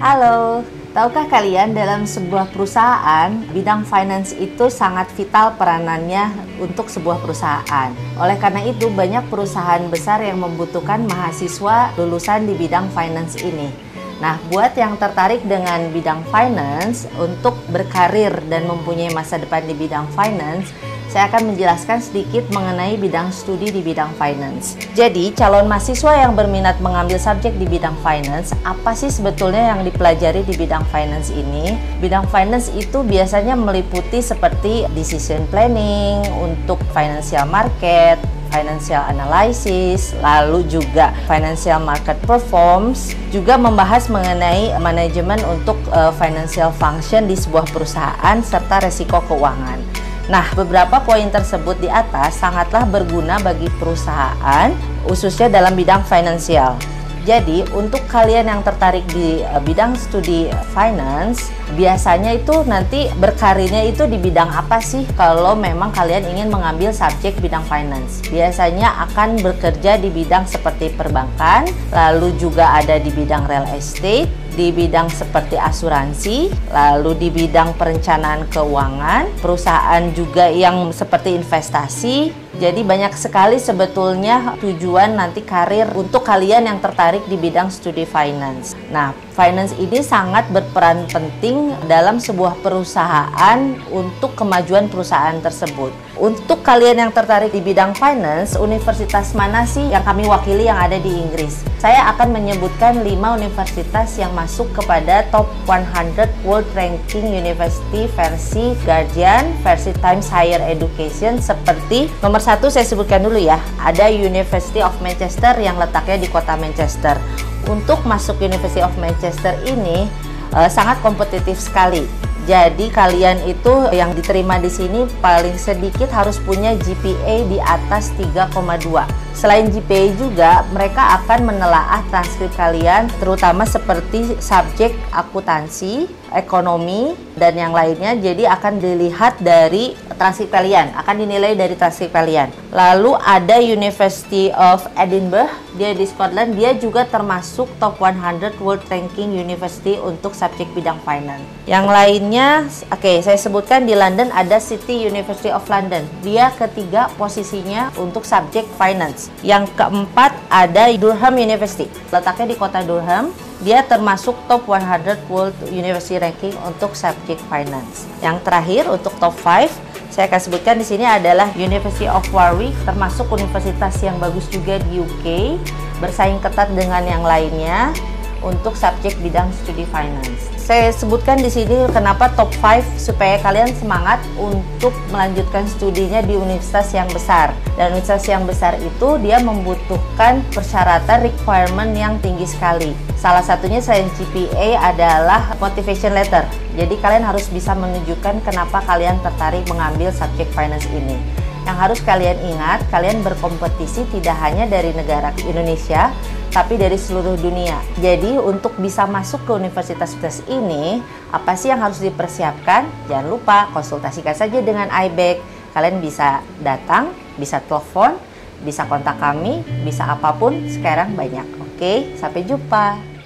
Halo, tahukah kalian dalam sebuah perusahaan, bidang finance itu sangat vital peranannya untuk sebuah perusahaan. Oleh karena itu, banyak perusahaan besar yang membutuhkan mahasiswa lulusan di bidang finance ini. Nah, buat yang tertarik dengan bidang finance untuk berkarir dan mempunyai masa depan di bidang finance, saya akan menjelaskan sedikit mengenai bidang studi di bidang finance. Jadi, calon mahasiswa yang berminat mengambil subjek di bidang finance, apa sih sebetulnya yang dipelajari di bidang finance ini? Bidang finance itu biasanya meliputi seperti decision planning untuk financial market, financial analysis, lalu juga financial market performance, juga membahas mengenai manajemen untuk financial function di sebuah perusahaan serta resiko keuangan. Nah, beberapa poin tersebut di atas sangatlah berguna bagi perusahaan, khususnya dalam bidang finansial. Jadi, untuk kalian yang tertarik di bidang studi finance, biasanya itu nanti berkarirnya itu di bidang apa sih kalau memang kalian ingin mengambil subjek bidang finance? Biasanya akan bekerja di bidang seperti perbankan, lalu juga ada di bidang real estate, di bidang seperti asuransi, lalu di bidang perencanaan keuangan, perusahaan juga yang seperti investasi. Jadi banyak sekali sebetulnya tujuan nanti karir untuk kalian yang tertarik di bidang studi finance. Nah, finance ini sangat berperan penting dalam sebuah perusahaan untuk kemajuan perusahaan tersebut. Untuk kalian yang tertarik di bidang finance, universitas mana sih yang kami wakili yang ada di Inggris? Saya akan menyebutkan 5 universitas yang masuk kepada top 100 World Ranking University versi Guardian, versi Times Higher Education. Seperti nomor 1 saya sebutkan dulu ya, ada University of Manchester yang letaknya di kota Manchester. Untuk masuk University of Manchester ini sangat kompetitif sekali. Jadi kalian itu yang diterima di sini paling sedikit harus punya GPA di atas 3,2. Selain GPA juga mereka akan menelaah transkrip kalian, terutama seperti subjek akuntansi, ekonomi, dan yang lainnya. Jadi akan dilihat dari transkrip kalian, akan dinilai dari transkrip kalian. Lalu ada University of Edinburgh, dia di Scotland, dia juga termasuk top 100 World Ranking University untuk subjek bidang finance. Yang lainnya, oke, saya sebutkan di London ada City University of London, dia ketiga posisinya untuk subjek finance. Yang keempat ada Durham University, letaknya di kota Durham, dia termasuk top 100 World University Ranking untuk subjek finance. Yang terakhir untuk top 5, saya akan sebutkan di sini adalah University of Warwick, termasuk universitas yang bagus juga di UK, bersaing ketat dengan yang lainnya untuk subjek bidang studi finance. Saya sebutkan di sini kenapa top 5 supaya kalian semangat untuk melanjutkan studinya di universitas yang besar. Dan universitas yang besar itu dia membutuhkan persyaratan requirement yang tinggi sekali. Salah satunya selain GPA adalah motivation letter. Jadi kalian harus bisa menunjukkan kenapa kalian tertarik mengambil subjek finance ini. Yang harus kalian ingat, kalian berkompetisi tidak hanya dari negara Indonesia, tapi dari seluruh dunia. Jadi untuk bisa masuk ke universitas ini, apa sih yang harus dipersiapkan? Jangan lupa konsultasikan saja dengan IBEC. Kalian bisa datang, bisa telepon, bisa kontak kami, bisa apapun, sekarang banyak. Oke, sampai jumpa.